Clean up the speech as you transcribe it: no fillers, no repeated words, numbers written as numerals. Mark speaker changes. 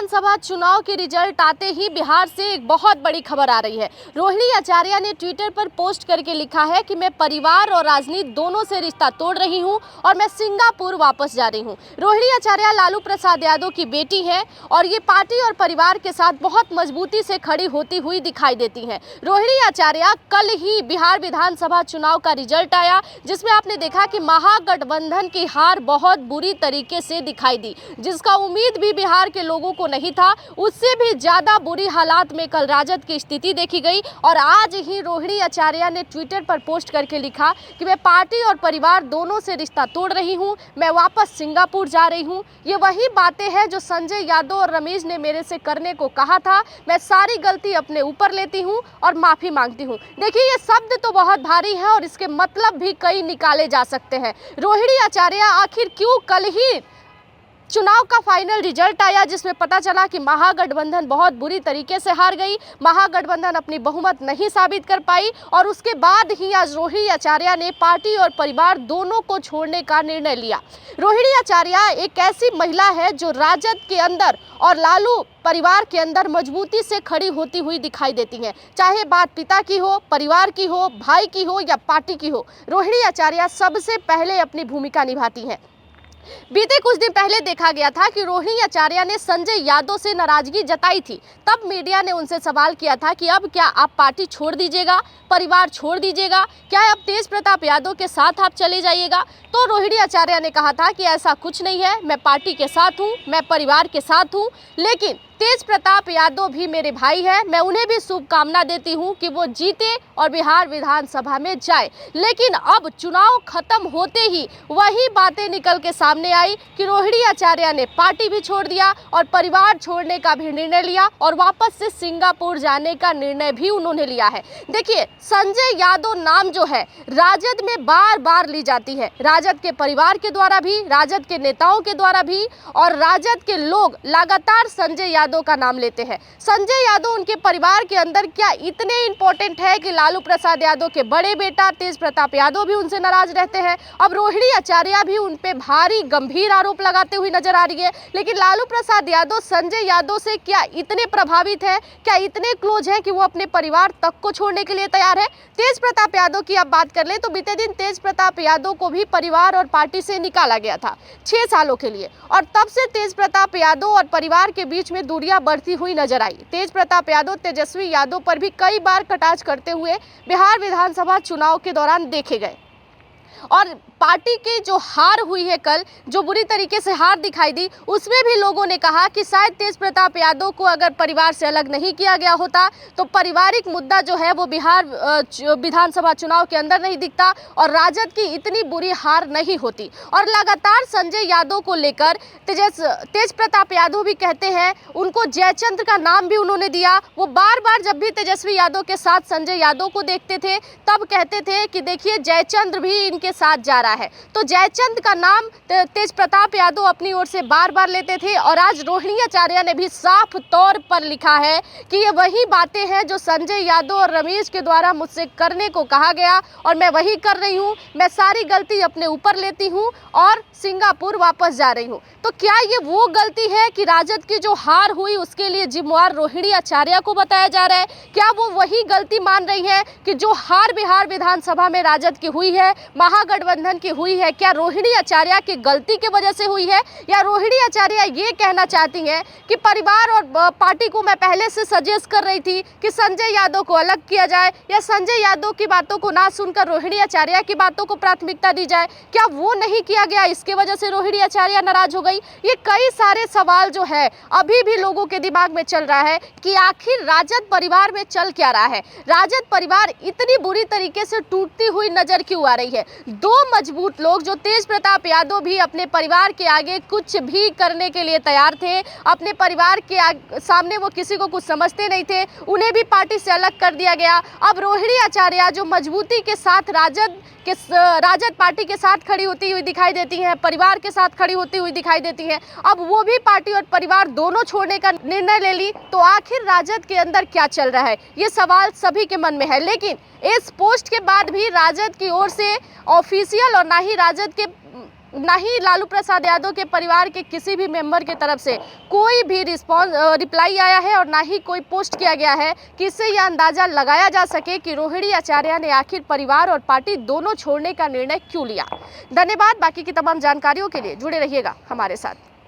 Speaker 1: विधानसभा चुनाव के रिजल्ट आते ही बिहार से एक बहुत बड़ी खबर आ रही है। रोहिणी आचार्य ने ट्विटर पर पोस्ट करके लिखा है कि मैं परिवार और राजनीति दोनों से रिश्ता तोड़ रही हूं और मैं सिंगापुर वापस जा रही हूं। रोहिणी आचार्य लालू प्रसाद यादव की बेटी है और ये पार्टी और परिवार के साथ बहुत मजबूती से खड़ी होती हुई दिखाई देती हैं। रोहिणी आचार्य कल ही बिहार विधानसभा चुनाव का रिजल्ट आया, जिसमें आपने देखा कि महागठबंधन की हार बहुत बुरी तरीके से दिखाई दी, जिसका उम्मीद भी बिहार के लोगों को नहीं था। उससे भी ज्यादा बुरी हालात में कल राजद की स्थिति देखी गई और आज ही रोहिणी आचार्य ने ट्विटर पर पोस्ट करके लिखा कि मैं पार्टी और परिवार दोनों से रिश्ता तोड़ रही हूं, मैं वापस सिंगापुर जा रही हूं। ये वही बातें हैं जो संजय यादव और रमेश ने मेरे से करने को कहा था। मैं सारी गलती अपने ऊपर लेती हूं और माफी मांगती हूं। देखिए, ये शब्द तो बहुत भारी है और इसके मतलब भी कई निकाले जा सकते हैं। रोहिणी आचार्य आखिर क्यों कल ही चुनाव का फाइनल रिजल्ट आया, जिसमें पता चला कि महागठबंधन बहुत बुरी तरीके से हार गई, महागठबंधन अपनी बहुमत नहीं साबित कर पाई और उसके बाद ही आज रोहिणी आचार्य ने पार्टी और परिवार दोनों को छोड़ने का निर्णय लिया। रोहिणी आचार्य एक ऐसी महिला है जो राजद के अंदर और लालू परिवार के अंदर मजबूती से खड़ी होती हुई दिखाई देती हैं। चाहे बात पिता की हो, परिवार की हो, भाई की हो या पार्टी की हो, रोहिणी आचार्य सबसे पहले अपनी भूमिका निभाती हैं। बीते कुछ दिन पहले देखा गया था कि रोहिणी आचार्य ने संजय यादव से नाराजगी जताई थी। तब मीडिया ने उनसे सवाल किया था कि अब क्या आप पार्टी छोड़ दीजिएगा, परिवार छोड़ दीजिएगा, क्या अब तेज प्रताप यादव के साथ आप चले जाइएगा? तो रोहिणी आचार्य ने कहा था कि ऐसा कुछ नहीं है, मैं पार्टी के साथ हूँ, मैं परिवार के साथ हूँ, लेकिन तेज प्रताप यादव भी मेरे भाई है, मैं उन्हें भी शुभकामना देती हूं कि वो जीते और बिहार विधानसभा में जाए। लेकिन अब चुनाव खत्म होते ही वही बातें निकल के सामने आई कि रोहिणी आचार्य ने पार्टी भी छोड़ दिया और परिवार छोड़ने का भी निर्णय लिया और वापस से सिंगापुर जाने का निर्णय भी उन्होंने लिया है। देखिए, संजय यादव नाम जो है राजद में बार बार ली जाती है, राजद के परिवार के द्वारा भी, राजद के नेताओं के द्वारा भी, और राजद के लोग लगातार संजय यादव का नाम लेते हैं। संजय यादव उनके परिवार के अंदर क्या इतने इंपॉर्टेंट है कि लालू प्रसाद यादव के बड़े बेटा तेज प्रताप यादव भी उनसे नाराज रहते हैं। अब रोहिणी आचार्य भी उन पे भारी गंभीर आरोप लगाते हुए नजर आ रही है। लेकिन लालू प्रसाद यादव संजय यादव से क्या इतने प्रभावित है, क्या इतने क्लोज है कि वो अपने परिवार तक को छोड़ने के लिए तैयार है? तेज प्रताप यादव की आप बात कर ले तो बीते दिन तेज प्रताप यादव को भी परिवार और पार्टी से निकाला गया था 6 सालों के लिए, और तब से तेज प्रताप यादव और परिवार के बीच में दूरियां बढ़ती हुई नजर आई। तेज प्रताप यादव तेजस्वी यादव पर भी कई बार कटाक्ष करते हुए बिहार विधानसभा चुनाव के दौरान देखे गए और पार्टी की जो हार हुई है कल, जो बुरी तरीके से हार दिखाई दी, उसमें भी लोगों ने कहा कि शायद तेज प्रताप यादव को अगर परिवार से अलग नहीं किया गया होता तो पारिवारिक मुद्दा जो है वो बिहार विधानसभा चुनाव के अंदर नहीं दिखता और राजद की इतनी बुरी हार नहीं होती। और लगातार संजय यादव को लेकर तेज प्रताप यादव भी कहते हैं, उनको जयचंद्र का नाम भी उन्होंने दिया। वो बार बार जब भी तेजस्वी यादव के साथ संजय यादव को देखते थे तब कहते थे कि देखिए जयचंद्र भी इनके साथ जा रहा है। तो जयचंद का नाम तेज प्रताप यादव अपनी ओर से बार बार लेते थे और आज रोहिणी आचार्य ने भी साफ तौर पर लिखा है कि ये वही बातें हैं जो संजय यादव और रमेश के द्वारा मुझसे करने को कहा गया और मैं वही कर रही हूं। मैं सारी गलती अपने ऊपर लेती हूं और सिंगापुर वापस जा रही हूं। तो क्या ये वो गलती है कि राजद की जो हार हुई उसके लिए जिम्मेवार रोहिणी आचार्य को बताया जा रहा है? क्या वो वही गलती मान रही है कि जो हार बिहार विधानसभा में राजद की हुई है, महागठबंधन की हुई है, क्या रोहिणी आचार्य की गलती की वजह से हुई है? या रोहिणी आचार्य ये कहना चाहती हैं कि परिवार और पार्टी को मैं पहले से सजेस्ट कर रही थी कि संजय यादव को अलग किया जाए या संजय यादव की बातों को ना सुनकर रोहिणी आचार्य की बातों को प्राथमिकता दी जाए? क्या वो नहीं किया गया, इसके वजह से रोहिणी आचार्य नाराज हो गई? ये कई सारे सवाल जो है अभी भी लोगों के दिमाग में चल रहा है कि आखिर राजद परिवार में चल क्या रहा है, राजद परिवार इतनी बुरी तरीके से टूटती हुई नजर क्यों आ रही है? दो मजबूत लोग जो तेज प्रताप यादव भी अपने परिवार के आगे कुछ भी करने के लिए तैयार थे, अपने परिवार के सामने वो किसी को कुछ समझते नहीं थे, उन्हें भी पार्टी से अलग कर दिया गया। अब रोहिणी आचार्य जो मजबूती के साथ राजद पार्टी के साथ खड़ी होती हुई दिखाई देती हैं, परिवार के साथ खड़ी होती हुई दिखाई देती हैं, अब वो भी पार्टी और परिवार दोनों छोड़ने का निर्णय ले ली। तो आखिर राजद के अंदर क्या चल रहा है, ये सवाल सभी के मन में है। लेकिन इस पोस्ट के बाद भी राजद की ओर से ऑफिशियल और ना ही राजद के ना ही लालू प्रसाद यादव के परिवार के किसी भी मेंबर के तरफ से कोई भी रिप्लाई आया है और ना ही कोई पोस्ट किया गया है कि इससे यह अंदाजा लगाया जा सके कि रोहिणी आचार्य ने आखिर परिवार और पार्टी दोनों छोड़ने का निर्णय क्यों लिया। धन्यवाद। बाकी की तमाम जानकारियों के लिए जुड़े रहिएगा हमारे साथ।